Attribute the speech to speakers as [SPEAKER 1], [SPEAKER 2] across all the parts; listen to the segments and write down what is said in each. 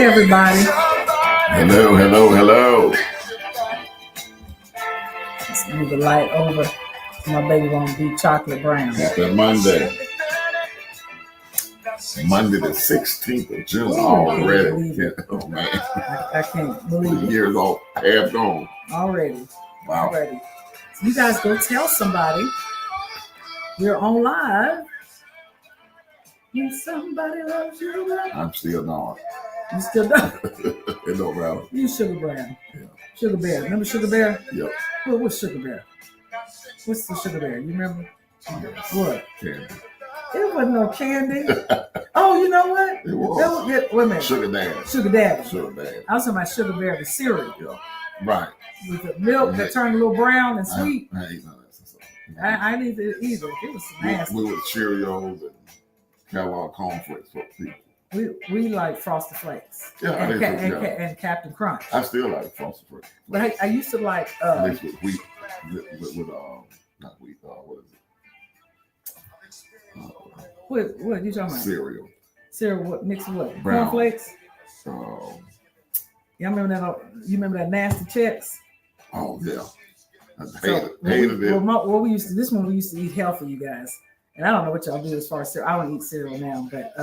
[SPEAKER 1] everybody.
[SPEAKER 2] Hello, hello, hello.
[SPEAKER 1] Let's move the light over. My baby won't be chocolate brown.
[SPEAKER 2] Happy Monday. Monday the 16th of June already. Oh man.
[SPEAKER 1] I can't believe it.
[SPEAKER 2] Years all half gone.
[SPEAKER 1] Already.
[SPEAKER 2] Wow.
[SPEAKER 1] Already. So you guys go tell somebody we're on live. When somebody loves you.
[SPEAKER 2] I'm still not.
[SPEAKER 1] You still don't?
[SPEAKER 2] It don't matter.
[SPEAKER 1] You Sugar Brown.
[SPEAKER 2] Yeah.
[SPEAKER 1] Sugar Bear. Remember Sugar Bear?
[SPEAKER 2] Yep.
[SPEAKER 1] What's Sugar Bear? What's the Sugar Bear? You remember?
[SPEAKER 2] Yes.
[SPEAKER 1] What?
[SPEAKER 2] Candy.
[SPEAKER 1] It wasn't no candy. Oh, you know what?
[SPEAKER 2] It was.
[SPEAKER 1] That was it. Wait a minute.
[SPEAKER 2] Sugar Daddy.
[SPEAKER 1] Sugar Daddy.
[SPEAKER 2] Sugar Daddy.
[SPEAKER 1] I was talking about Sugar Bear, the cereal.
[SPEAKER 2] Yeah. Right.
[SPEAKER 1] With the milk that turned a little brown and sweet.
[SPEAKER 2] I ain't none of that stuff.
[SPEAKER 1] I didn't eat it either. It was nasty.
[SPEAKER 2] We were Cheerios and Kellogg cornflakes for people.
[SPEAKER 1] We like Frosted Flakes.
[SPEAKER 2] Yeah,
[SPEAKER 1] and Captain Crunch.
[SPEAKER 2] I still like Frosted Flakes.
[SPEAKER 1] But I used to like
[SPEAKER 2] mixed with wheat, with not wheat. What is it?
[SPEAKER 1] What you talking about?
[SPEAKER 2] Cereal.
[SPEAKER 1] Cereal. What mixed with what?
[SPEAKER 2] Brown.
[SPEAKER 1] Cornflakes.
[SPEAKER 2] Yeah,
[SPEAKER 1] remember that? You remember that nasty Chex?
[SPEAKER 2] Oh yeah. I hated it.
[SPEAKER 1] Well, we used to. This one we used to eat healthy, you guys. And I don't know what y'all do as far as cereal. I don't eat cereal now, but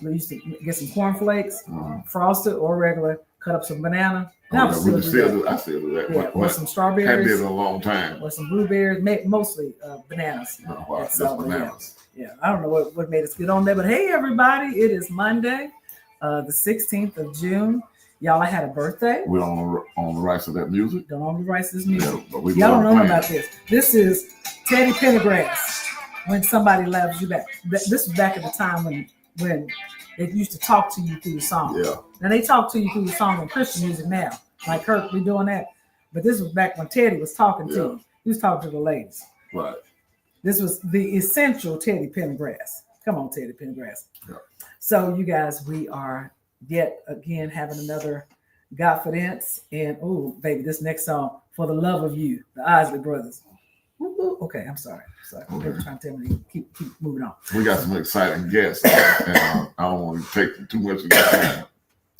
[SPEAKER 1] we used to get some cornflakes, frosted or regular. Cut up some banana.
[SPEAKER 2] I still do that.
[SPEAKER 1] Yeah, or some strawberries.
[SPEAKER 2] Hadn't did it in a long time.
[SPEAKER 1] Or some blueberries, mostly bananas.
[SPEAKER 2] Just bananas.
[SPEAKER 1] Yeah, I don't know what made us get on there, but hey, everybody, it is Monday, the 16th of June. Y'all, I had a birthday.
[SPEAKER 2] We're on the rights of that music.
[SPEAKER 1] Don't own the rights of this music.
[SPEAKER 2] Yeah, but
[SPEAKER 1] y'all don't know about this. This is Teddy Pendergrass. When somebody loves you back. This was back at the time when they used to talk to you through the song.
[SPEAKER 2] Yeah.
[SPEAKER 1] Now they talk to you through the song in Christian music now. Like Kirk, we doing that. But this was back when Teddy was talking to you. He was talking to the ladies.
[SPEAKER 2] Right.
[SPEAKER 1] This was the essential Teddy Pendergrass. Come on, Teddy Pendergrass.
[SPEAKER 2] Yeah.
[SPEAKER 1] So you guys, we are yet again having another Godfidence. And oh, baby, this next song, For the Love of You, the Isley Brothers. Okay, I'm sorry. Okay. They were trying to tell me to keep moving on.
[SPEAKER 2] We got some exciting guests, and I don't want to take too much of your time.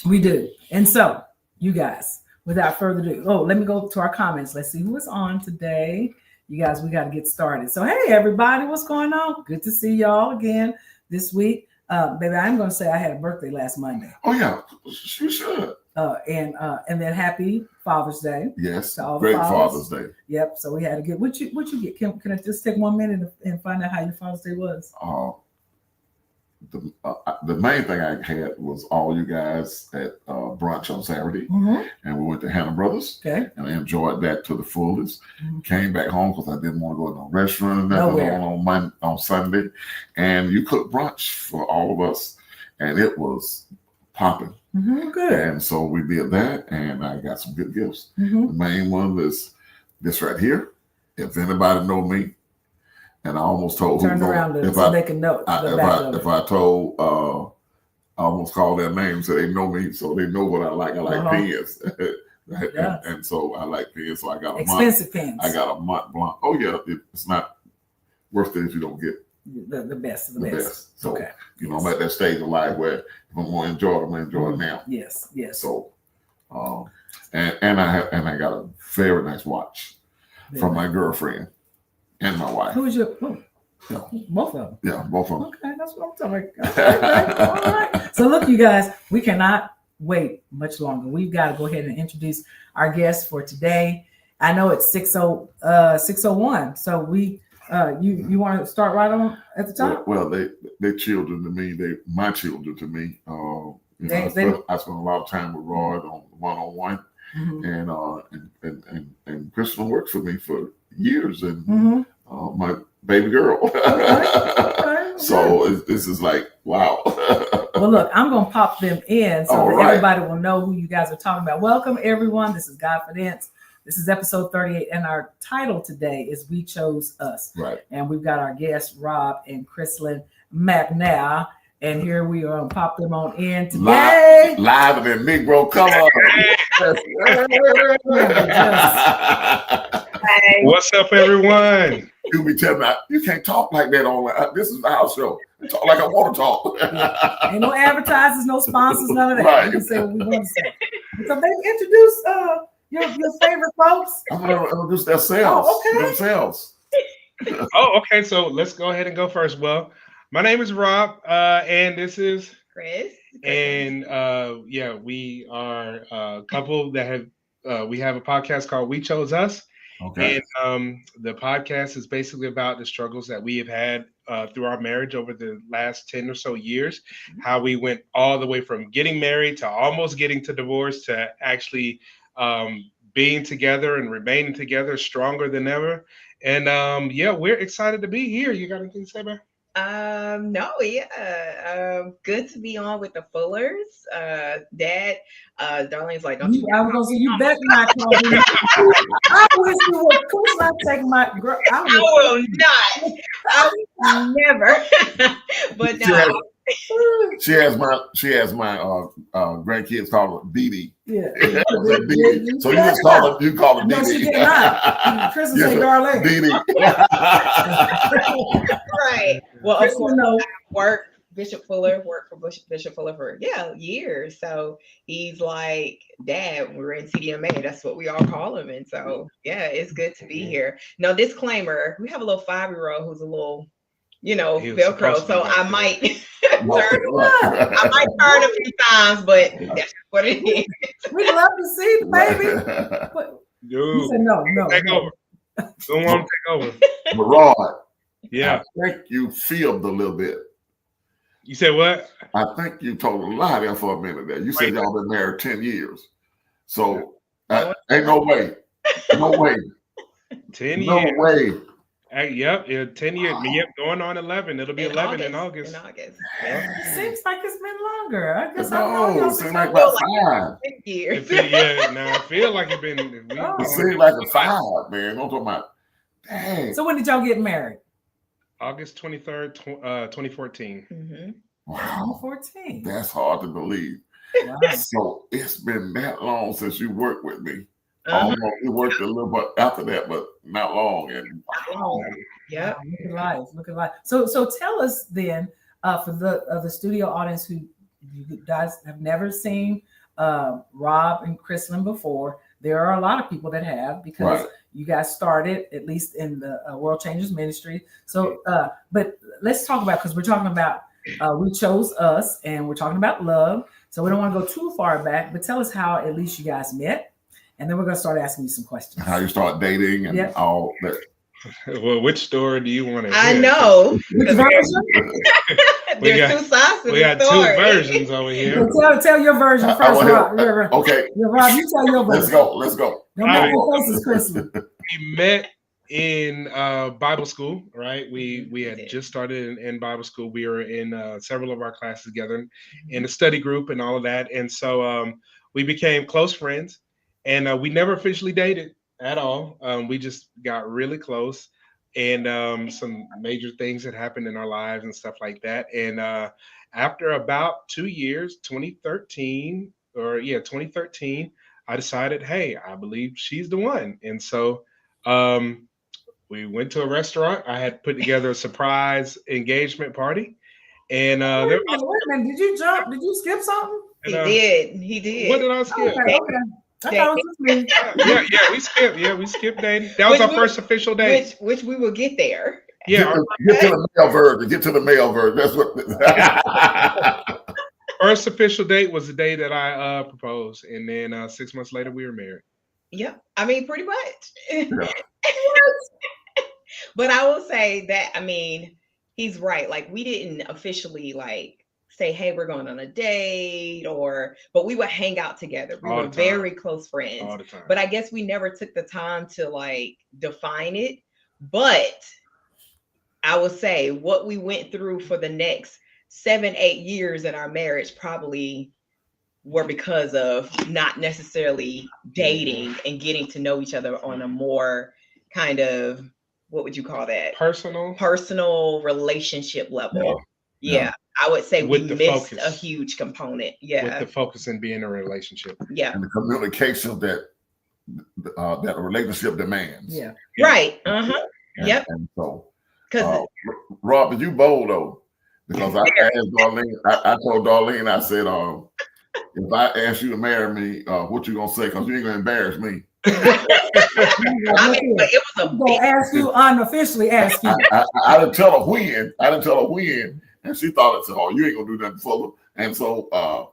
[SPEAKER 1] We do. And so, you guys, without further ado, let me go to our comments. Let's see who is on today. You guys, we got to get started. So, hey, everybody, what's going on? Good to see y'all again this week. Baby, I'm going to say I had a birthday last Monday.
[SPEAKER 2] Oh, yeah, you should.
[SPEAKER 1] And then happy Father's Day.
[SPEAKER 2] Yes,
[SPEAKER 1] to all
[SPEAKER 2] great
[SPEAKER 1] the
[SPEAKER 2] Father's Day.
[SPEAKER 1] Yep. So we had to get what you get. Can I just take 1 minute and find out how your Father's Day was?
[SPEAKER 2] The main thing I had was all you guys at brunch on Saturday, and we went to Hannah Brothers. Okay. And I enjoyed that to the fullest. Came back home because I didn't want to go to no restaurant or nothing on Sunday, and you cooked brunch for all of us, and it was popping. Good. And so we did that, and I got some good gifts. The main one is this right here. If anybody know me, and I almost told
[SPEAKER 1] turn around so they can know.
[SPEAKER 2] If I told, I almost called their name so they know me, so they know what I like. I like pens, and so I like pens. So I got
[SPEAKER 1] expensive pens.
[SPEAKER 2] I got a Mont Blanc. Oh yeah, it's not worth it if you don't get
[SPEAKER 1] the best of the best.
[SPEAKER 2] So you know, I'm at that stage of life where if I'm going to enjoy it, I'm going to enjoy it now.
[SPEAKER 1] Yes.
[SPEAKER 2] So, and I got a very nice watch from my girlfriend and my wife.
[SPEAKER 1] Who is your? Yeah. Both of them.
[SPEAKER 2] Yeah, both of them.
[SPEAKER 1] Okay, that's what I'm talking about. Okay, all right. So look, you guys, we cannot wait much longer. We've got to go ahead and introduce our guest for today. I know it's 6:01. So we. You want to start right on at the top?
[SPEAKER 2] Well, they children to me. They my children to me. I spent a lot of time with Rod on one-on-one, and Krislyn worked for me for years, and my baby girl. Okay. So this is like wow.
[SPEAKER 1] Well, look, I'm gonna pop them in so that everybody will know who you guys are talking about. Welcome, everyone. This is Godfidence. This is episode 38, and our title today is We Chose Us.
[SPEAKER 2] Right.
[SPEAKER 1] And we've got our guests, Rob and Krislyn McNair. And here we are and pop them on in today.
[SPEAKER 2] Live in Negro color.
[SPEAKER 3] What's up, everyone?
[SPEAKER 2] You be telling me, you can't talk like that online. This is the house show. Talk like I want to talk.
[SPEAKER 1] Yeah. Ain't no advertisers, no sponsors, none of that.
[SPEAKER 2] Right.
[SPEAKER 1] We can say what we want to say. So they introduce your favorite folks.
[SPEAKER 2] I'm going to introduce themselves.
[SPEAKER 1] Oh, okay.
[SPEAKER 2] Themselves.
[SPEAKER 3] Okay. So let's go ahead and go first. Well, my name is Rob, and this is
[SPEAKER 4] Chris.
[SPEAKER 3] And we are a couple that have we have a podcast called We Chose Us.
[SPEAKER 2] Okay.
[SPEAKER 3] And the podcast is basically about the struggles that we have had through our marriage over the last 10 or so years, how we went all the way from getting married to almost getting to divorce to actually being together and remaining together stronger than ever. And we're excited to be here. You got anything to say, man?
[SPEAKER 4] No, good to be on with the Fullers. Dad, Darlene's like, don't you?
[SPEAKER 1] I was gonna say you better not call me. I wish you would. Chris, I take my girl. I
[SPEAKER 4] will not. I will never. But no.
[SPEAKER 2] She has my grandkids call her Dee Dee.
[SPEAKER 1] Yeah.
[SPEAKER 2] So you just call her Dee
[SPEAKER 1] No, she
[SPEAKER 2] Dee.
[SPEAKER 1] did not. Chris will say Darlene.
[SPEAKER 2] Dee Dee.
[SPEAKER 4] Right. Well, of course,
[SPEAKER 1] no.
[SPEAKER 4] worked for Bishop Fuller for years. So he's like, Dad, we're in CDMA. That's what we all call him. And so it's good to be here. No, disclaimer, we have a little 5-year-old who's a little, Velcro. So I might turn a few times, but that's what it is.
[SPEAKER 1] We'd love to see the baby. But
[SPEAKER 3] Dude,
[SPEAKER 1] said no.
[SPEAKER 3] Take over. Don't want to take over.
[SPEAKER 2] But Rod,
[SPEAKER 3] Yeah.
[SPEAKER 2] I think you filmed a little bit.
[SPEAKER 3] You said what?
[SPEAKER 2] I think you told a lie there for a minute there. You said y'all been married 10 years. So ain't no way. No way.
[SPEAKER 3] 10
[SPEAKER 2] no
[SPEAKER 3] years.
[SPEAKER 2] No way.
[SPEAKER 3] 10 years.
[SPEAKER 2] Wow.
[SPEAKER 3] Yep, going on 11. It'll be 11 in August.
[SPEAKER 1] It seems like it's been longer. I guess
[SPEAKER 2] it seems like about 5
[SPEAKER 4] years.
[SPEAKER 3] I feel like it's been.
[SPEAKER 2] It seems like a 5, man. Don't talk about. Dang.
[SPEAKER 1] So when did y'all get married?
[SPEAKER 3] August 23rd, 2014.
[SPEAKER 4] Mm-hmm.
[SPEAKER 2] Wow.
[SPEAKER 1] 2014.
[SPEAKER 2] That's hard to believe.
[SPEAKER 1] Wow.
[SPEAKER 2] So it's been that long since you worked with me. Almost, we worked a little bit after that, but not long. And
[SPEAKER 4] yeah,
[SPEAKER 1] look at life. So tell us then, for the studio audience who you guys have never seen Rob and Krislyn before. There are a lot of people that have, because you guys started at least in the World Changers Ministry. So, but let's talk about, because we're talking about We Chose Us, and we're talking about love. So we don't want to go too far back, but tell us how at least you guys met. And then we're going to start asking you some questions.
[SPEAKER 2] How you start dating and all that.
[SPEAKER 3] Well, which story do you want to hear?
[SPEAKER 4] I know.
[SPEAKER 1] Which version?
[SPEAKER 4] There's 2 sides to
[SPEAKER 3] we got
[SPEAKER 4] the story.
[SPEAKER 3] 2 versions over here.
[SPEAKER 1] Tell your version first, Rob.
[SPEAKER 2] Okay.
[SPEAKER 1] Rob, you tell your version.
[SPEAKER 2] Let's go.
[SPEAKER 1] Don't make your faces, Krislyn.
[SPEAKER 3] We met in Bible school, right? We had just started in Bible school. We were in several of our classes together in a study group and all of that. And so we became close friends. And we never officially dated at all. We just got really close, and some major things had happened in our lives and stuff like that. And after about 2 years, 2013, I decided, hey, I believe she's the one. And so we went to a restaurant. I had put together a surprise engagement party. And
[SPEAKER 1] wait a minute. Did you jump? Did you skip something?
[SPEAKER 4] He did.
[SPEAKER 3] What did I skip?
[SPEAKER 1] Okay.
[SPEAKER 3] We skipped dating. That was our first official date.
[SPEAKER 4] Which we will get there.
[SPEAKER 3] Yeah.
[SPEAKER 2] Get to the male version. That's what.
[SPEAKER 3] First official date was the day that I proposed, and then 6 months later we were married.
[SPEAKER 4] Yeah, I mean, pretty much. Yeah. But I will say that, I mean, he's right. Like, we didn't officially say, hey, we're going on a date, but we would hang out together. We were very close friends.
[SPEAKER 3] All the time.
[SPEAKER 4] But I guess we never took the time to define it. But I would say what we went through for the next 7-8 years in our marriage probably were because of not necessarily dating and getting to know each other on a more kind of, what would you call that? Personal relationship level. Yeah. I would say we missed a huge component. Yeah.
[SPEAKER 3] With the focus in being in a relationship.
[SPEAKER 4] Yeah.
[SPEAKER 2] And the communication that a relationship demands.
[SPEAKER 1] Yeah.
[SPEAKER 4] Right. Uh-huh. Yep.
[SPEAKER 2] And so,
[SPEAKER 4] Because
[SPEAKER 2] Rob, you bold though, because I asked Darlene. I told Darlene, I said, if I ask you to marry me, what you gonna say? Because you ain't gonna embarrass me.
[SPEAKER 4] I mean, but it was a big.
[SPEAKER 1] Ask you unofficially. Ask you.
[SPEAKER 2] I didn't tell her when. And she thought it said, "Oh, you ain't gonna do nothing for her." And so,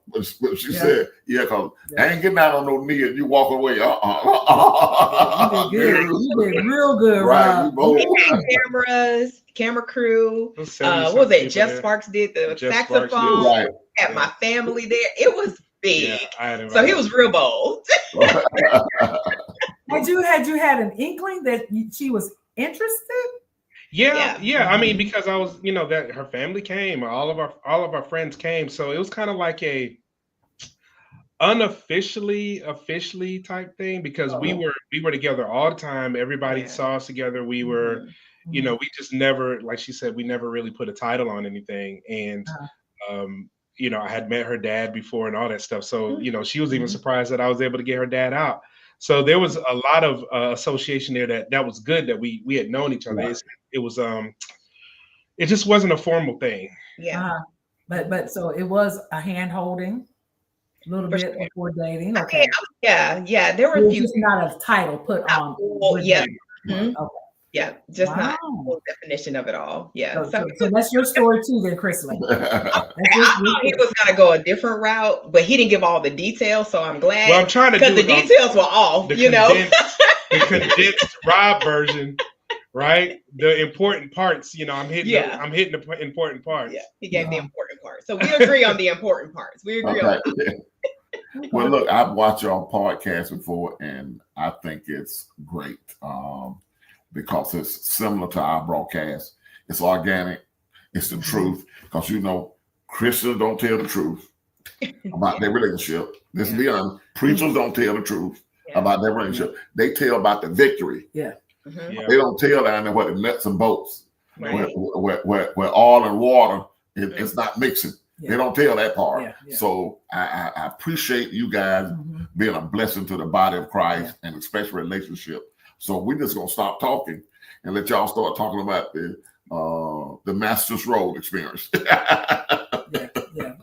[SPEAKER 2] but she said, "Yeah, because I ain't getting out on no knee and you walk away."
[SPEAKER 1] You did good. You did real good,
[SPEAKER 2] right?
[SPEAKER 1] Rob.
[SPEAKER 4] We had cameras, camera crew. What was it? Jeff Sparks did the saxophone.
[SPEAKER 2] Right.
[SPEAKER 4] Had my family there. It was big.
[SPEAKER 3] Yeah,
[SPEAKER 4] so he was real bold.
[SPEAKER 1] Had you had an inkling that she was interested?
[SPEAKER 3] Yeah. I mean, because I was, that her family came, all of our friends came, so it was kind of like a officially type thing, because we were together all the time. Everybody saw us together. We were, we just never, like she said, we never really put a title on anything. And I had met her dad before and all that stuff. So, she was even surprised that I was able to get her dad out. So there was a lot of association there that was good, that we had known each other. Right. It was it just wasn't a formal thing.
[SPEAKER 4] Yeah.
[SPEAKER 1] But so it was a hand holding a little bit before dating. Okay.
[SPEAKER 4] Okay. Yeah. There were a few.
[SPEAKER 1] Just not a title put on.
[SPEAKER 4] Yeah.
[SPEAKER 1] Okay.
[SPEAKER 4] Yeah, just not the full definition of it all. Yeah.
[SPEAKER 1] So that's your story too, then, Krislyn.
[SPEAKER 4] I thought he was gonna go a different route, but he didn't give all the details. So I'm glad.
[SPEAKER 3] Well, I'm trying to
[SPEAKER 4] because the details were off.
[SPEAKER 3] The condensed Rob version, right? The important parts. I'm hitting the important parts.
[SPEAKER 4] Yeah, he gave the important parts. So we agree on the important parts. We agree on that.
[SPEAKER 2] Well, look, I've watched your podcast before, and I think it's great. Because it's similar to our broadcast. It's organic. It's the truth. Because Christians don't tell the truth about their relationship. Let's be honest. Preachers don't tell the truth about their relationship. They tell about the victory.
[SPEAKER 1] Yeah.
[SPEAKER 2] They don't tell down there what the nuts and bolts,
[SPEAKER 4] right.
[SPEAKER 2] where oil and water it's not mixing. Yeah. They don't tell that part.
[SPEAKER 1] Yeah.
[SPEAKER 2] So I appreciate you guys being a blessing to the body of Christ and especially relationship. So we're just gonna stop talking and let y'all start talking about the Master's Road experience.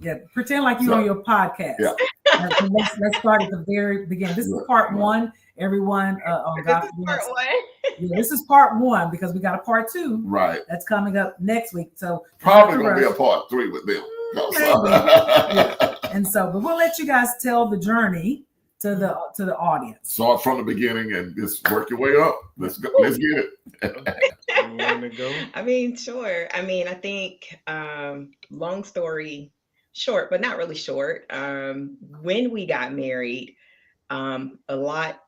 [SPEAKER 1] Yeah. Pretend like you're on your podcast.
[SPEAKER 2] Yeah.
[SPEAKER 1] Let's start at the very beginning. This is part one. Everyone on Godfidence. This is part one because we got a part two.
[SPEAKER 2] Right.
[SPEAKER 1] That's coming up next week. So
[SPEAKER 2] probably gonna be a part three with them.
[SPEAKER 1] And so, but we'll let you guys tell the journey to the audience. Start
[SPEAKER 2] from the beginning and just work your way up. Let's go. Let's get
[SPEAKER 3] it.
[SPEAKER 4] I mean, sure. I mean, I think long story short, but not really short. When we got married, a lot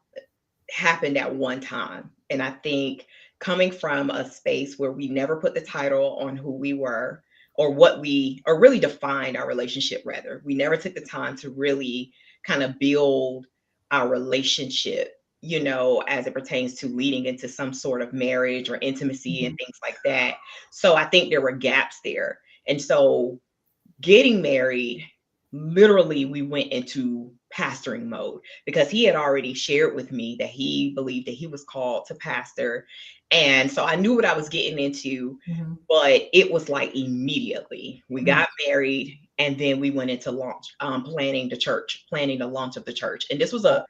[SPEAKER 4] happened at one time. And I think coming from a space where we never put the title on who we were or really defined our relationship, rather. We never took the time to really kind of build our relationship, as it pertains to leading into some sort of marriage or intimacy and things like that. So I think there were gaps there. And so getting married, literally we went into pastoring mode because he had already shared with me that he believed that he was called to pastor. And so I knew what I was getting into, but it was like immediately we got married and then we went into launch, planning the launch of the church. And this was a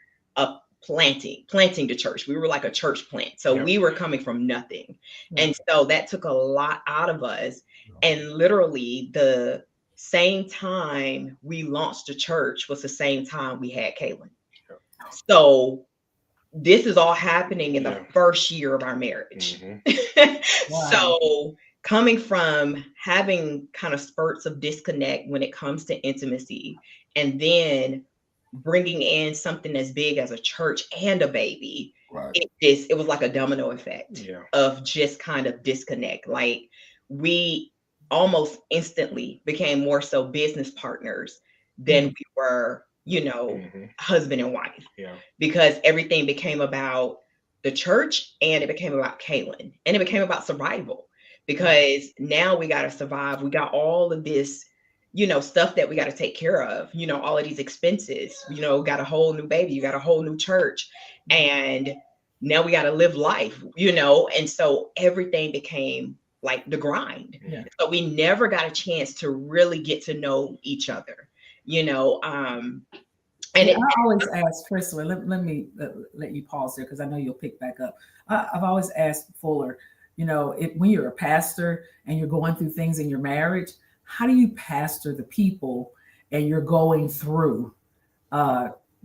[SPEAKER 4] planting the church. We were like a church plant. So we were coming from nothing. And so that took a lot out of us. And literally the same time we launched the church was the same time we had Kaylin. So this is all happening in the first year of our marriage. Wow. So coming from having kind of spurts of disconnect when it comes to intimacy, and then bringing in something as big as a church and a baby, it was like a domino effect of just kind of disconnect. Like we almost instantly became more so business partners than we were, husband and wife, because everything became about the church and it became about Kaylin and it became about survival, because now we got to survive. We got all of this, stuff that we got to take care of, all of these expenses, got a whole new baby, you got a whole new church. And now we got to live life, and so everything became like the grind.
[SPEAKER 1] Yeah.
[SPEAKER 4] So we never got a chance to really get to know each other, and
[SPEAKER 1] I always ask Krislyn, let me let you pause there because I know you'll pick back up. I've always asked Fuller, when you're a pastor and you're going through things in your marriage, how do you pastor the people and you're going through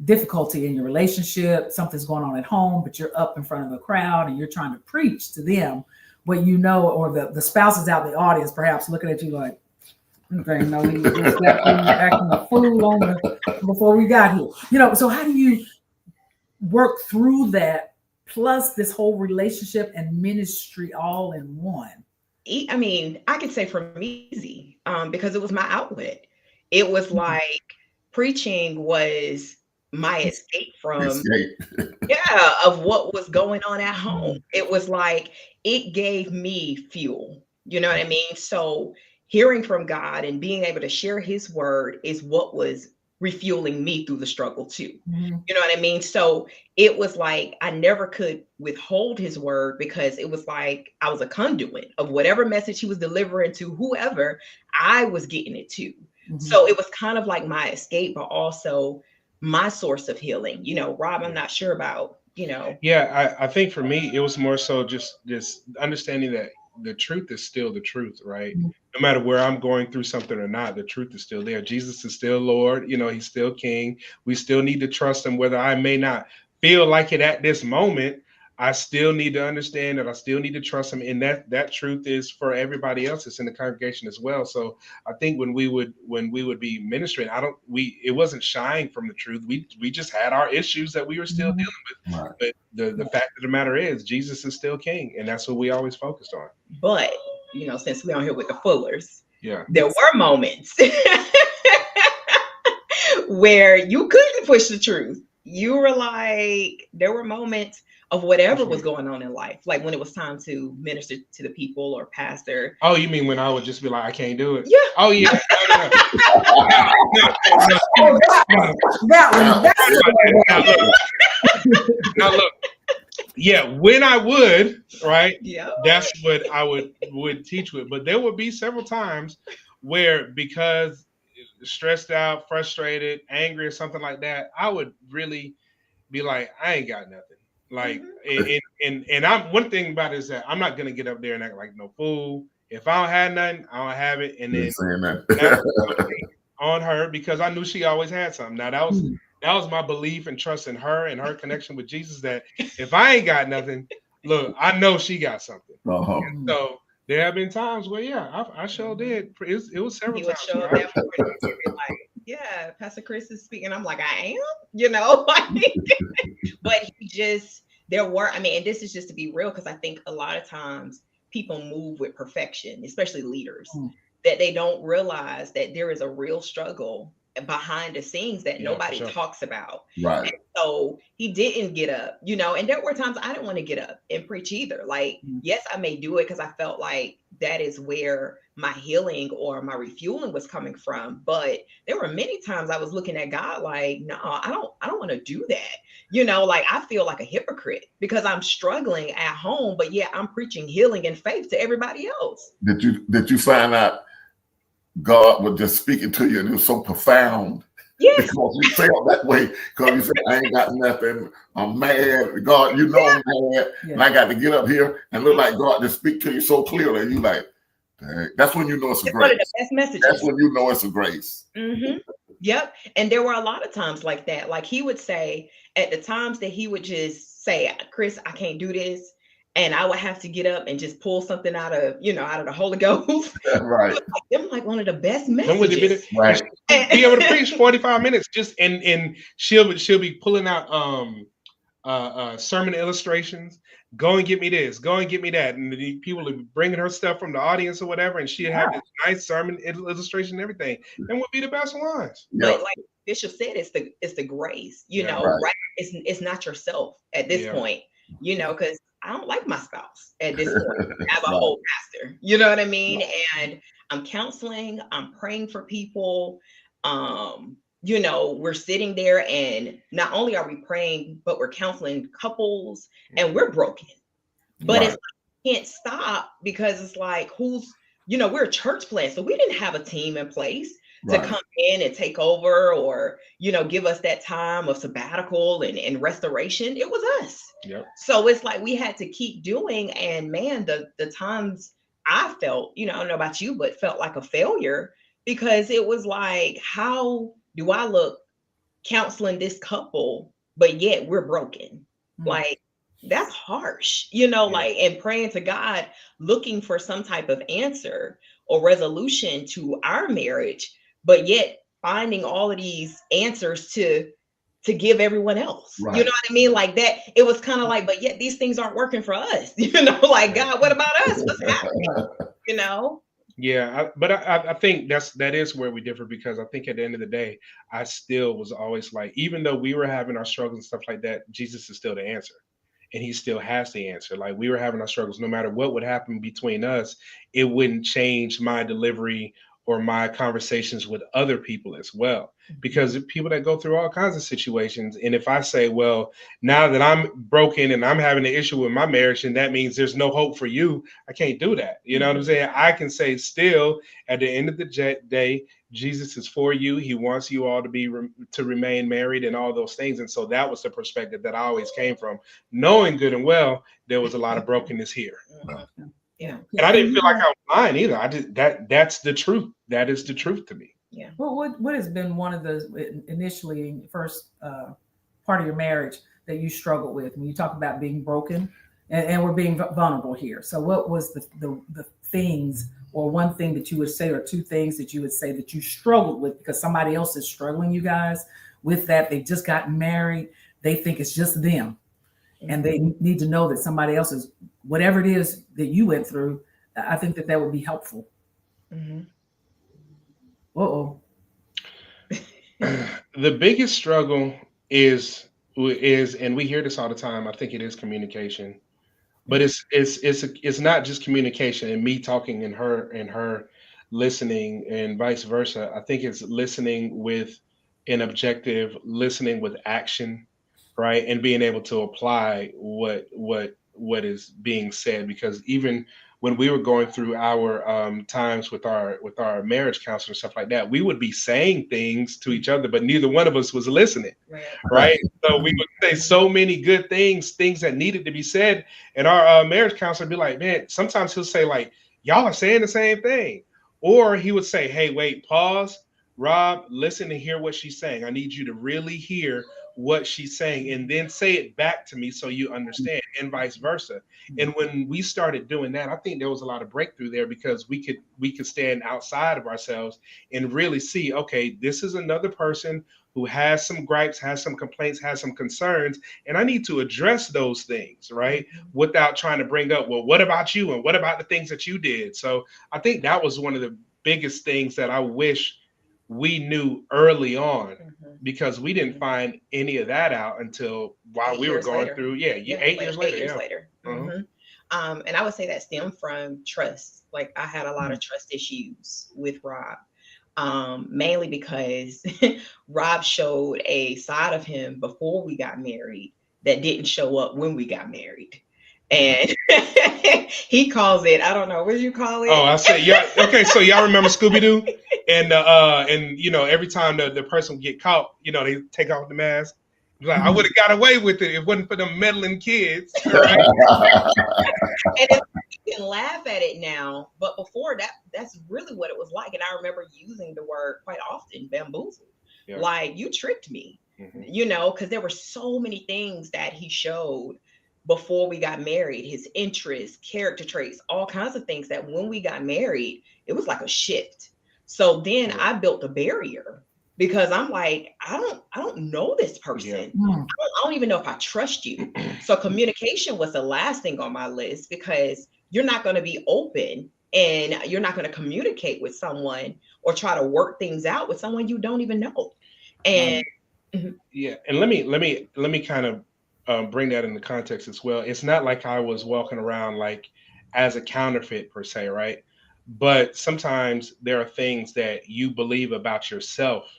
[SPEAKER 1] difficulty in your relationship, something's going on at home, but you're up in front of a crowd and you're trying to preach to them what or the spouse is out in the audience perhaps looking at you like, okay, no, he was just acting a fool before we got here. So how do you work through that plus this whole relationship and ministry all in one?
[SPEAKER 4] I mean, I could say for me easy, because it was my outlet. It was like preaching was my escape from of what was going on at home. It was like it gave me fuel. You know what I mean? So hearing from God and being able to share his word is what was refueling me through the struggle too. You know what I mean? So it was like I never could withhold his word because it was like I was a conduit of whatever message he was delivering to whoever, I was getting it to. So it was kind of like my escape, but also my source of healing. Rob, I'm not sure about,
[SPEAKER 3] Yeah, I think for me, it was more so just understanding that the truth is still the truth, right? No matter where I'm going through something or not, the truth is still there. Jesus is still Lord. He's still King. We still need to trust him, whether I may not feel like it at this moment. I still need to understand that I still need to trust him. And that truth is for everybody else that's in the congregation as well. So I think when we would be ministering, it wasn't shying from the truth. We just had our issues that we were still dealing with.
[SPEAKER 2] Right.
[SPEAKER 3] But the fact of the matter is Jesus is still King. And that's what we always focused on.
[SPEAKER 4] But, since we're on here with the Fullers,
[SPEAKER 3] yeah,
[SPEAKER 4] there were moments where you couldn't push the truth. You were like, there were moments of whatever was going on in life, like when it was time to minister to the people or pastor.
[SPEAKER 3] Oh, you mean when I would just be like, I can't do it?
[SPEAKER 4] Yeah.
[SPEAKER 3] Oh, yeah. Now look. Yeah, when I would, right?
[SPEAKER 4] Yeah.
[SPEAKER 3] That's what I would teach with. But there would be several times where, because stressed out, frustrated, angry, or something like that, I would really be like, I ain't got nothing. Like, and I'm one thing about it is that I'm not gonna get up there and act like no fool. If I don't have nothing, I don't have it. And then on her, because I knew she always had something. Now that was my belief and trust in her and her connection with Jesus, that if I ain't got nothing, look, I know she got something. So there have been times where, I sure did. It was several times.
[SPEAKER 4] Show up that morning and be like, yeah, Pastor Chris is speaking. I'm like, I am, but there were, and this is just to be real, because I think a lot of times people move with perfection, especially leaders, that they don't realize that there is a real struggle behind the scenes that nobody talks about.
[SPEAKER 2] Right.
[SPEAKER 4] And so he didn't get up, and there were times I didn't want to get up and preach either. Like, yes, I may do it because I felt like that is where my healing or my refueling was coming from. But there were many times I was looking at God like, no, I don't want to do that. Like I feel like a hypocrite because I'm struggling at home, but I'm preaching healing and faith to everybody else.
[SPEAKER 2] Did you find out God was just speaking to you and it was so profound?
[SPEAKER 4] Yes.
[SPEAKER 2] Because you felt that way, because you said, I ain't got nothing, I'm mad. God, I'm mad. And I got to get up here and look like God just speak to you so clearly. And you like, dang. That's when you know it's a grace.
[SPEAKER 4] One of the best messages.
[SPEAKER 2] That's when you know it's a grace.
[SPEAKER 4] Yep. And there were a lot of times like that. Like he would say, at the times that he would just say, Chris, I can't do this. And I would have to get up and just pull something out of the Holy Ghost.
[SPEAKER 2] Right.
[SPEAKER 4] Them like one of the best messages.
[SPEAKER 2] Right.
[SPEAKER 3] Be able to preach 45 minutes just and she'll be pulling out sermon illustrations. Go and get me this. Go and get me that. And the people are bringing her stuff from the audience or whatever, and she'd have this nice sermon illustration and everything. And would be the best ones.
[SPEAKER 4] But like Bishop said, it's the grace. Right? It's not yourself at this point. Because I don't like my spouse at this point as a whole pastor. You know what I mean? And I'm counseling, I'm praying for people. you know, we're sitting there and not only are we praying, but we're counseling couples and we're broken. But it's like, we can't stop because it's like, you know, we're a church plant. So we didn't have a team in place to come in and take over or, you know, give us that time of sabbatical and restoration. It was us.
[SPEAKER 3] Yep.
[SPEAKER 4] So it's like we had to keep doing. And man, the times I felt, you know, I don't know about you, but felt like a failure because it was like, how do I look counseling this couple, but yet we're broken? Like, that's harsh, you know, like, and praying to God, looking for some type of answer or resolution to our marriage, but yet finding all of these answers to give everyone else. You know what I mean? Like that, it was kind of like, but yet these things aren't working for us, you know, like, God, what about us? What's happening? You know?
[SPEAKER 3] Yeah, but I think that is where we differ, because I think at the end of the day, I still was always like, even though we were having our struggles and stuff like that, Jesus is still the answer. And he still has the answer. Like, we were having our struggles, no matter what would happen between us, it wouldn't change my delivery or my conversations with other people as well. Because people that go through all kinds of situations. And if I say, well, now that I'm broken and I'm having an issue with my marriage, and that means there's no hope for you, I can't do that. You know what I'm saying? I can say still, at the end of the day, Jesus is for you. He wants you all to remain married and all those things. And so that was the perspective that I always came from, knowing good and well there was a lot of brokenness here.
[SPEAKER 4] Yeah.
[SPEAKER 3] And I didn't feel like I was lying either. That's the truth. That is the truth to me.
[SPEAKER 4] Yeah.
[SPEAKER 1] Well, what has been one of the initially first part of your marriage that you struggled with when you talk about being broken, and we're being vulnerable here? So what was the things, or one thing that you would say, or two things that you would say that you struggled with because somebody else is struggling, you guys, with that? They just got married. They think it's just them. And they need to know that somebody else is, whatever it is that you went through. I think that would be helpful.
[SPEAKER 3] The biggest struggle is, and we hear this all the time, I think it is communication. But it's not just communication and me talking and her listening and vice versa. I think it's listening with an objective, listening with action, right? And being able to apply what is being said. Because even when we were going through our times with our marriage counselor and stuff like that, we would be saying things to each other, but neither one of us was listening, right? So we would say so many good things that needed to be said, and our marriage counselor would be like, man, sometimes he'll say like, y'all are saying the same thing. Or he would say, hey, wait, pause, Rob, listen and hear what she's saying. I need you to really hear what she's saying, and then say it back to me so you understand, and vice versa. And when we started doing that, I think there was a lot of breakthrough there, because we could stand outside of ourselves and really see, okay, this is another person who has some gripes, has some complaints, has some concerns, and I need to address those things, right? Without trying to bring up, well, what about you? And what about the things that you did? So I think that was one of the biggest things that I wish we knew early on, because we didn't find any of that out until while we were going through, 8 years later.
[SPEAKER 4] And I would say that stemmed from trust. Like, I had a lot of trust issues with Rob, mainly because Rob showed a side of him before we got married that didn't show up when we got married. And he calls it, I don't know, what do you call it?
[SPEAKER 3] Oh, I say, yeah. Okay, so y'all remember Scooby-Doo? And you know, every time the person would get caught, you know, they take off the mask. Like, I would have got away with it if it wasn't for them meddling kids. Right?
[SPEAKER 4] And you can laugh at it now, but before that, that's really what it was like. And I remember using the word quite often, bamboozled. Yeah. Like, you tricked me, you know, because there were so many things that he showed before we got married, his interests, character traits, all kinds of things that when we got married, it was like a shift. So then I built a barrier, because I'm like, I don't know this person. I don't even know if I trust you. So communication was the last thing on my list, because you're not going to be open and you're not going to communicate with someone or try to work things out with someone you don't even know. And
[SPEAKER 3] yeah, and let me kind of bring that into context as well. It's not like I was walking around like as a counterfeit per se, right? But sometimes there are things that you believe about yourself,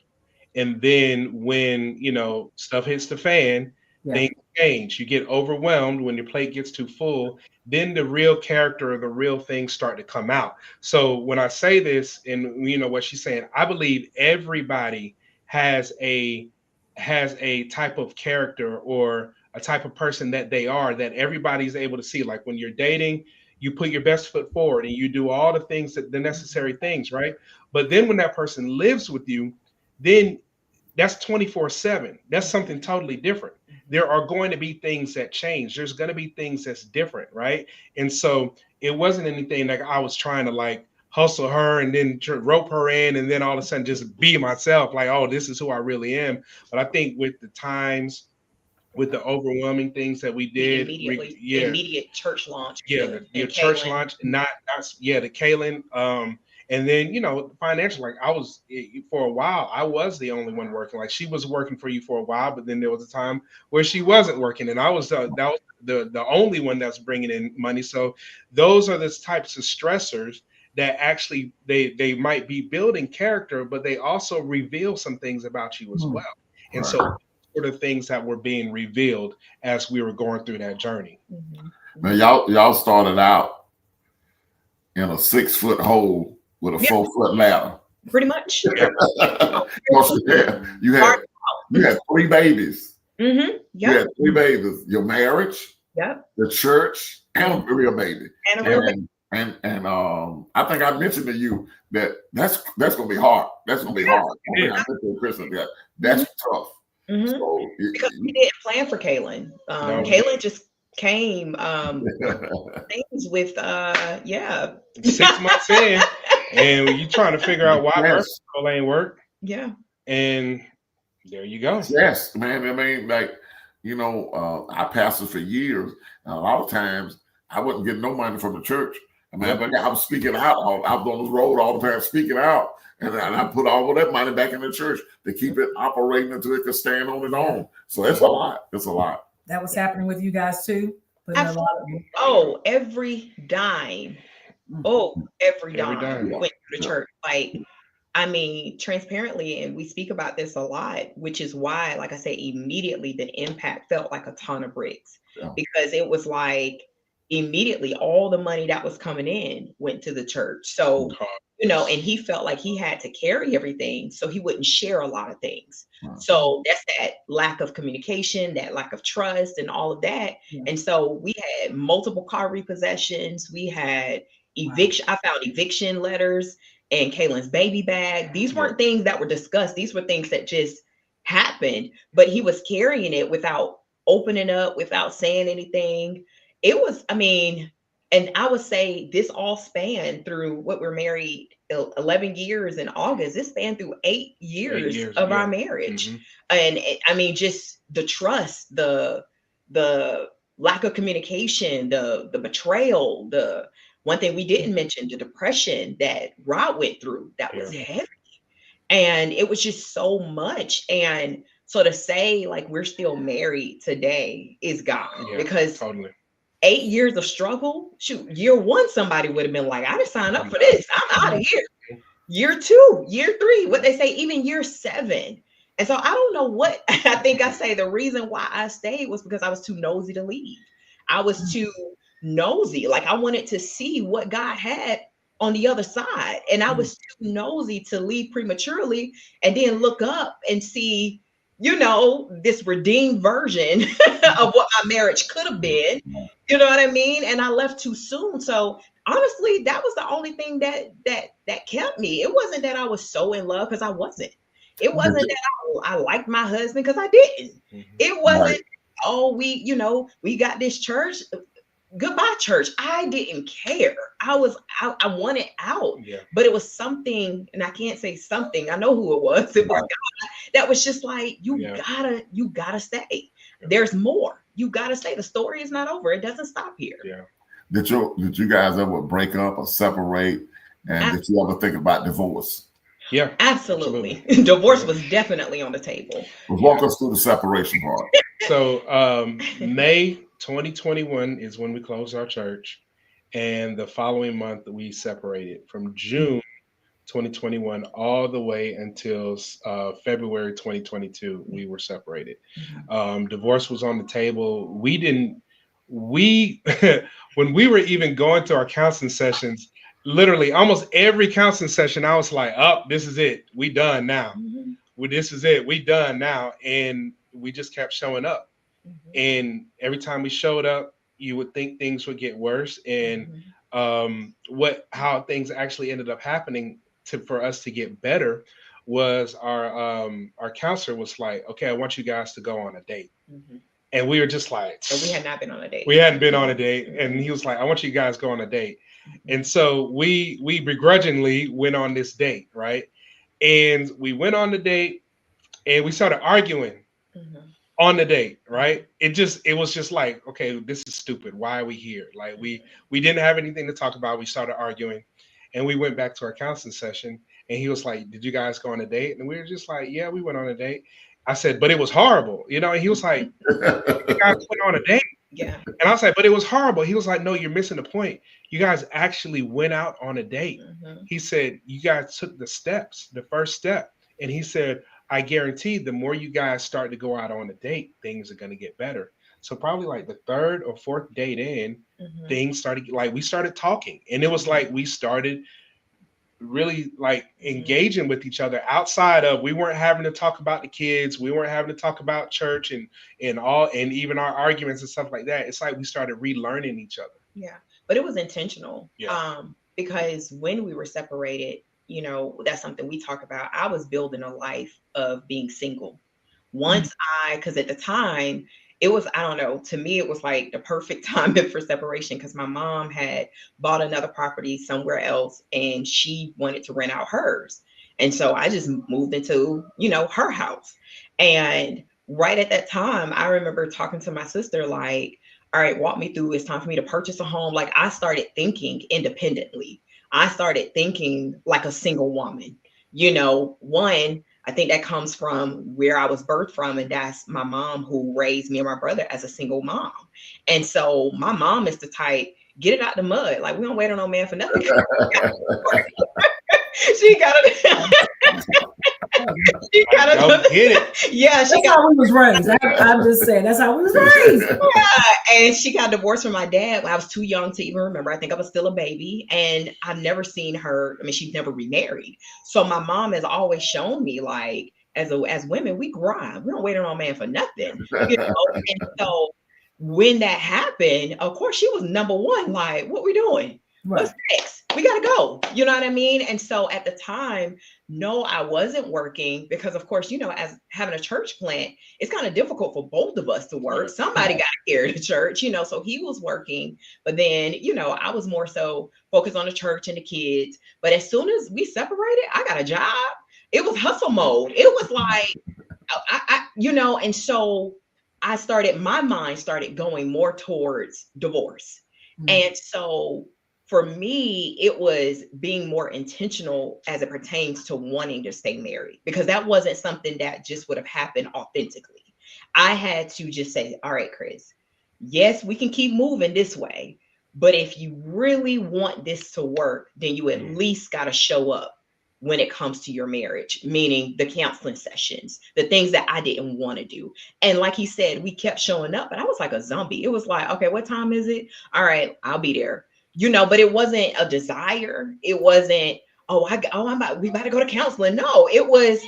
[SPEAKER 3] And then when, you know, stuff hits the fan, things change. You get overwhelmed when your plate gets too full. Then the real character or the real things start to come out. So when I say this, and you know what she's saying, I believe everybody has a type of character or a type of person that they are, that everybody's able to see. Like when you're dating, you put your best foot forward and you do all the things, that the necessary things, right? But then when that person lives with you, then that's 24/7. That's something totally different. There are going to be things that change. There's going to be things that's different, right? And so it wasn't anything like I was trying to like hustle her and then rope her in and then all of a sudden just be myself, like, oh, this is who I really am. But I think with the times, with the overwhelming things that we did,
[SPEAKER 4] the immediate church launch,
[SPEAKER 3] your church launch, not the Kaylin, and then, you know, financial, like I was, for a while, I was the only one working. Like she was working for you for a while, but then there was a time where she wasn't working, and I was the only one that's bringing in money. So those are the types of stressors that actually they might be building character, but they also reveal some things about you as well. And so sort of things that were being revealed as we were going through that journey.
[SPEAKER 2] Now y'all started out in a 6-foot hole with a 4-foot ladder.
[SPEAKER 4] Pretty much.
[SPEAKER 2] You had 3 babies.
[SPEAKER 4] You
[SPEAKER 2] had 3 babies. Your marriage, the church, and a real baby. And I think I mentioned to you that that's gonna be hard. That's gonna be hard. That's tough. So
[SPEAKER 4] because we didn't plan for Kaylin. Kaylin just came things with
[SPEAKER 3] 6 months in, and you trying to figure out why birth control ain't work. And there you go.
[SPEAKER 2] Yes, man. I mean, like, you know, I pastored for years, and a lot of times I wouldn't get no money from the church. I mean, I was speaking out. I was on the road all the time speaking out. And I put all of that money back in the church to keep it operating until it could stand on its own. So it's a lot. It's a lot.
[SPEAKER 1] That was happening with you guys too?
[SPEAKER 4] Absolutely. Every dime. Every dime went to the church. Like, I mean, transparently, and we speak about this a lot, which is why, like I say, immediately the impact felt like a ton of bricks. Because it was like immediately all the money that was coming in went to the church. So you know, and he felt like he had to carry everything, so he wouldn't share a lot of things. So that's that lack of communication, that lack of trust, and all of that. And so we had multiple car repossessions. We had eviction. I found eviction letters and Kaylin's baby bag. These weren't things that were discussed. These were things that just happened. But he was carrying it without opening up, without saying anything. It was, I mean. And I would say this all spanned through what we're married 11 years in August. This spanned through 8 years of our marriage. And I mean, just the trust, the lack of communication, the betrayal, the one thing we didn't mention, the depression that Rod went through, that was heavy. And it was just so much. And so to say like we're still married today is God, because 8 years of struggle, shoot, year 1, somebody would have been like, I didn't sign up for this. I'm out of here. Year 2, year 3, what they say, even year 7. And so I don't know what, I think I say the reason why I stayed was because I was too nosy to leave. I was too nosy. Like I wanted to see what God had on the other side. And I was too nosy to leave prematurely and then look up and see, you know, this redeemed version of what my marriage could have been, you know what I mean? And I left too soon. So honestly, that was the only thing that kept me. It wasn't that I was so in love, because I wasn't. It wasn't that I liked my husband, because I didn't. It wasn't, we got this church. Goodbye, church. I didn't care. I wanted out, but it was something, and I can't say something. I know who it was. It was God that was just like, you gotta stay. There's more. You gotta stay. The story is not over. It doesn't stop here.
[SPEAKER 2] Did you guys ever break up or separate? And did you ever think about divorce?
[SPEAKER 4] Yeah, absolutely. Divorce was definitely on the table.
[SPEAKER 2] Walk us through the separation part.
[SPEAKER 3] So May 2021 is when we closed our church, and the following month we separated. From June 2021, all the way until February 2022, we were separated. Divorce was on the table. We when we were even going to our counseling sessions, literally almost every counseling session, I was like, oh, this is it. We done now. This is it. We done now. And we just kept showing up. And every time we showed up, you would think things would get worse. And how things actually ended up happening for us to get better was our counselor was like, okay, I want you guys to go on a date. And we were just like,
[SPEAKER 4] so we had not been on a date.
[SPEAKER 3] We hadn't been on a date. And he was like, I want you guys to go on a date. And so we begrudgingly went on this date, right? And we went on the date and we started arguing on the date, right? It was just like, okay, this is stupid. Why are we here? Like we didn't have anything to talk about. We started arguing and we went back to our counseling session and he was like, did you guys go on a date? And we were just like, yeah, we went on a date. I said, but it was horrible, you know? And he was like, you guys went on a date.
[SPEAKER 4] Yeah.
[SPEAKER 3] And I was like, but it was horrible. He was like, no, you're missing the point. You guys actually went out on a date. He said, you guys took the first step. And he said, I guarantee the more you guys start to go out on a date, things are going to get better. So probably like the third or fourth date in, things started, like we started talking. And it was like we started really like engaging with each other outside of, we weren't having to talk about the kids, we weren't having to talk about church and even our arguments and stuff like that. It's like we started relearning each other.
[SPEAKER 4] Yeah, but it was intentional. Because when we were separated, you know, that's something we talk about. I was building a life of being single. Because at the time, it was, I don't know, to me, it was like the perfect time for separation because my mom had bought another property somewhere else and she wanted to rent out hers. And so I just moved into, you know, her house. And right at that time, I remember talking to my sister, like, all right, walk me through, it's time for me to purchase a home. Like I started thinking independently. I started thinking like a single woman, you know, I think that comes from where I was birthed from. And that's my mom who raised me and my brother as a single mom. And so my mom is the type, get it out the mud. Like we don't wait on no man for nothing. She got it. Yeah,
[SPEAKER 1] that's how we was raised. I'm just saying, that's how we was raised.
[SPEAKER 4] Yeah, and she got divorced from my dad when I was too young to even remember. I think I was still a baby, and I've never seen her. I mean, she's never remarried. So my mom has always shown me, like, as women, we grind. We don't wait on a man for nothing. You know? And so when that happened, of course, she was number one. Like, what we doing? Right. What's next? We gotta go. You know what I mean? And so at the time, no, I wasn't working because, of course, you know, as having a church plant, it's kind of difficult for both of us to work. Somebody got to carry the church, you know, so he was working. But then, you know, I was more so focused on the church and the kids. But as soon as we separated, I got a job. It was hustle mode. It was like, you know, and so my mind started going more towards divorce. And so for me, it was being more intentional as it pertains to wanting to stay married, because that wasn't something that just would have happened authentically. I had to just say, all right, Chris, yes, we can keep moving this way, but if you really want this to work, then you at least got to show up when it comes to your marriage, meaning the counseling sessions, the things that I didn't want to do. And like he said, we kept showing up, but I was like a zombie. It was like, okay, what time is it? All right, I'll be there. You know, but it wasn't a desire. It wasn't, we about to go to counseling. No, it was,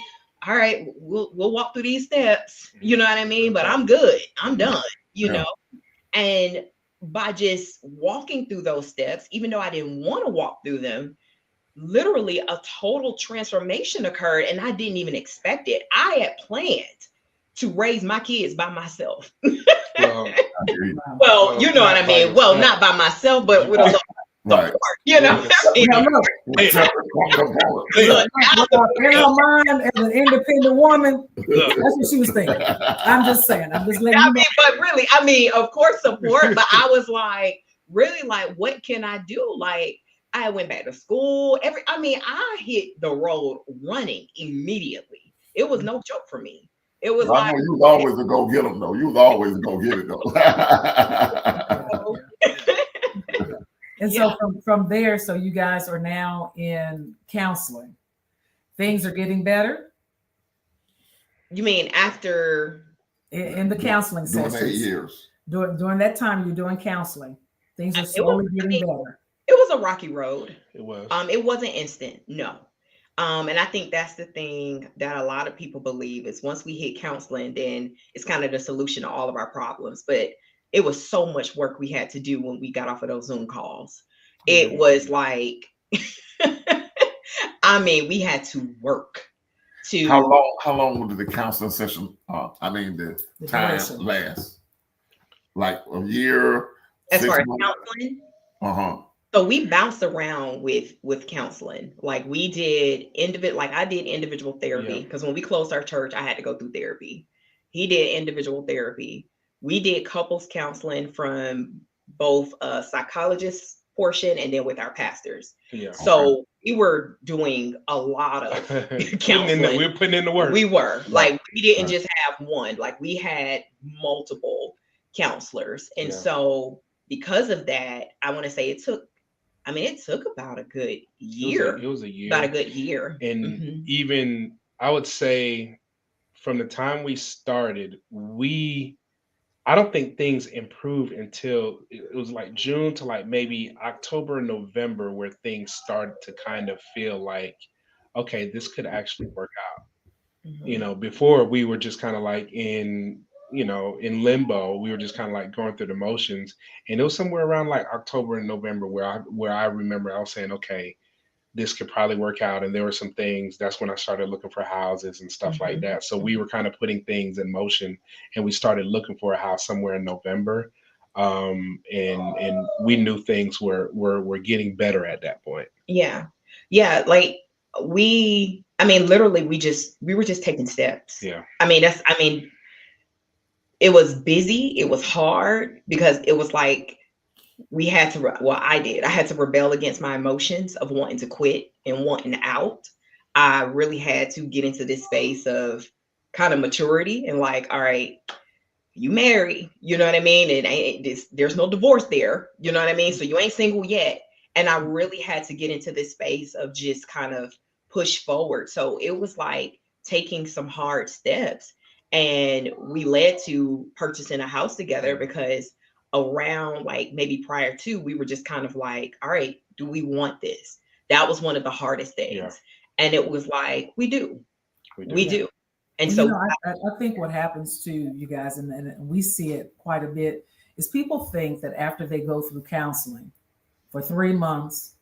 [SPEAKER 4] all right, we'll walk through these steps. You know what I mean? But I'm good. I'm done, you know? And by just walking through those steps, even though I didn't want to walk through them, literally a total transformation occurred and I didn't even expect it. I had planned to raise my kids by myself. Well, you know what I mean? Well, not by myself, but with a little support, you know.
[SPEAKER 1] In her mind, as an independent woman, that's what she was thinking. I'm just saying. I'm just letting you know.
[SPEAKER 4] But really, I mean, of course, support. But I was like, really, like, what can I do? Like, I went back to school. I hit the road running immediately. It was no joke for me. It was like,
[SPEAKER 2] you was always to go get them though. You was always to go get it though.
[SPEAKER 1] And so from there, so you guys are now in counseling. Things are getting better.
[SPEAKER 4] You mean after
[SPEAKER 1] in the counseling sessions?
[SPEAKER 2] During 8 years.
[SPEAKER 1] During that time, you're doing counseling. Things are slowly getting better.
[SPEAKER 4] It was a rocky road.
[SPEAKER 3] It was.
[SPEAKER 4] It wasn't instant. No. And I think that's the thing that a lot of people believe is once we hit counseling, then it's kind of the solution to all of our problems. But it was so much work we had to do when we got off of those Zoom calls. It was like, I mean, we had to work to.
[SPEAKER 2] How long did the counseling session? The time last? Like a year.
[SPEAKER 4] As far as counseling. So we bounced around with counseling. Like we did I did individual therapy because when we closed our church, I had to go through therapy. He did individual therapy. We did couples counseling from both a psychologist portion and then with our pastors. Yeah. So we were doing a lot of counseling.
[SPEAKER 3] We were putting in the work.
[SPEAKER 4] We were like, we didn't just have one, like we had multiple counselors. And so because of that, I want to say it took about a good year.
[SPEAKER 3] It was a year.
[SPEAKER 4] About a good year.
[SPEAKER 3] And even I would say from the time we started, I don't think things improved until it was like June to like maybe October, November, where things started to kind of feel like, okay, this could actually work out. Before we were just kind of like in limbo. We were just kind of like going through the motions. And it was somewhere around like October and November where I remember I was saying, okay, this could probably work out. And there were some things, that's when I started looking for houses and stuff like that. So we were kind of putting things in motion and we started looking for a house somewhere in November. And we knew things were getting better at that point.
[SPEAKER 4] Yeah. Yeah. Like literally we were just taking steps.
[SPEAKER 3] Yeah.
[SPEAKER 4] It was busy. It was hard because it was like I had to rebel against my emotions of wanting to quit and wanting out. I really had to get into this space of kind of maturity and like, all right, you married, you know what I mean? And there's no divorce there, you know what I mean? So you ain't single yet. And I really had to get into this space of just kind of push forward. So it was like taking some hard steps. And we led to purchasing a house together because around like maybe prior to, we were just kind of like, all right, do we want this? That was one of the hardest things. Yeah. And it was like, we do. And so
[SPEAKER 1] I think what happens to you guys, and we see it quite a bit, is people think that after they go through counseling for 3 months,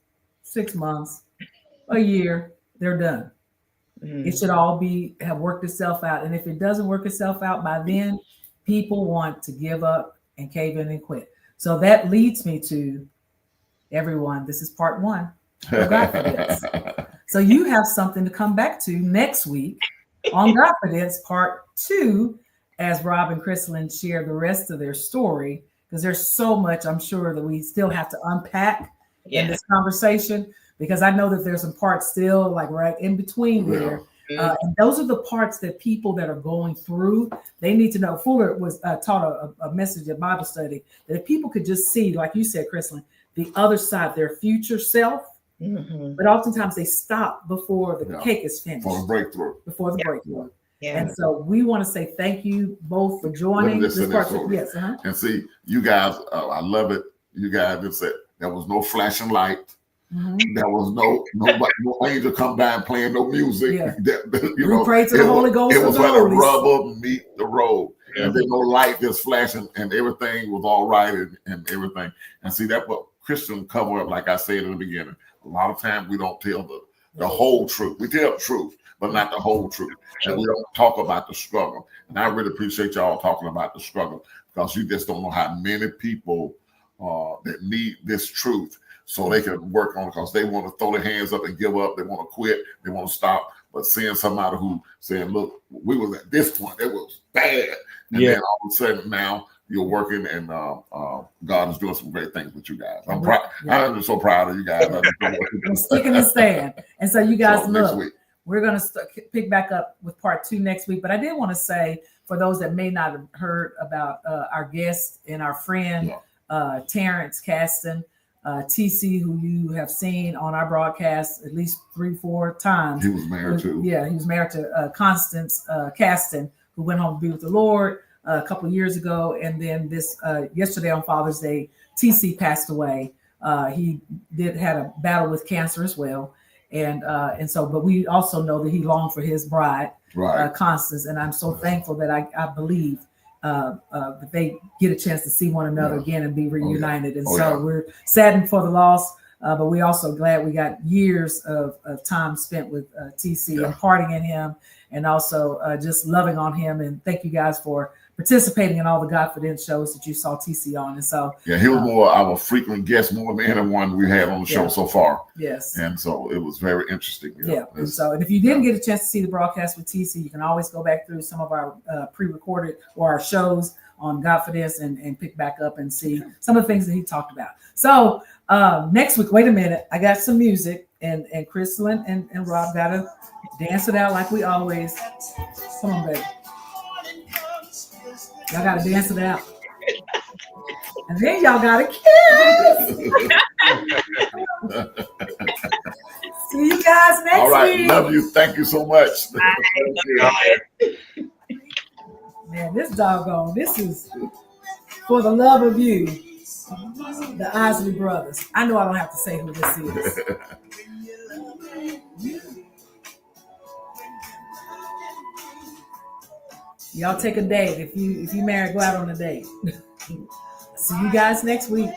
[SPEAKER 1] 6 months, a year, they're done. It should all have worked itself out. And if it doesn't work itself out by then, people want to give up and cave in and quit. So that leads me to everyone. This is part 1 of Godfidence. So you have something to come back to next week on Godfidence part 2, as Rob and Krislyn share the rest of their story, because there's so much I'm sure that we still have to unpack in this conversation. Because I know that there's some parts still like right in between there. And those are the parts that people that are going through, they need to know. Fuller was taught a message at Bible study that if people could just see, like you said, Krislyn, the other side, their future self, but oftentimes they stop before the cake is finished.
[SPEAKER 2] Before the breakthrough.
[SPEAKER 4] Yeah.
[SPEAKER 1] And so we want to say thank you both for joining this part. Yes.
[SPEAKER 2] And see, you guys, I love it. You guys just said there was no flashing light. There was no angel come by and playing no music.
[SPEAKER 1] Yeah. We pray to the Holy Ghost.
[SPEAKER 2] It was where the rubber meet the road. Yeah. And then no light just flashing and everything was all right and everything. And see, that's what Christian cover up, like I said in the beginning. A lot of times we don't tell the whole truth. We tell the truth, but not the whole truth. And we don't talk about the struggle. And I really appreciate y'all talking about the struggle because you just don't know how many people that need this truth. So they can work on it because they want to throw their hands up and give up. They want to quit. They want to stop. But seeing somebody who saying, look, we was at this point, it was bad. And then all of a sudden now you're working and God is doing some great things with you guys. I'm proud. I'm just so proud of you guys.
[SPEAKER 1] I'm sticking and staying. And so you guys, look, we're going to pick back up with part 2 next week. But I did want to say, for those that may not have heard about our guest and our friend, Terrence Caston, TC, who you have seen on our broadcast at least 3-4 times.
[SPEAKER 2] He was married to.
[SPEAKER 1] Yeah, he was married to Constance Caston, who went home to be with the Lord a couple of years ago. And then yesterday on Father's Day, TC passed away. He had a battle with cancer as well. And so, but we also know that he longed for his bride, right. Constance. And I'm so thankful that I believe that they get a chance to see one another again and be reunited. And so we're saddened for the loss, but we're also glad we got years of time spent with TC, imparting in him, and also just loving on him. And thank you guys for participating in all the Godfidence shows that you saw TC on. And so
[SPEAKER 2] he was more our frequent guest, more than anyone we had on the show so far.
[SPEAKER 1] Yes.
[SPEAKER 2] And so it was very interesting.
[SPEAKER 1] And so, and if you didn't get a chance to see the broadcast with TC, you can always go back through some of our pre-recorded or our shows on Godfidence and pick back up and see some of the things that he talked about. So next week, wait a minute, I got some music, and Krislyn and Rob gotta dance it out like we always. Come on, baby. Y'all gotta dance it out. And then y'all gotta kiss. See you guys next week.
[SPEAKER 2] All right, love you. Thank you so much.
[SPEAKER 1] Man, this is for the love of you, the Isley brothers. I know I don't have to say who this is. Y'all take a date. If you married, go out on a date. See you guys next week.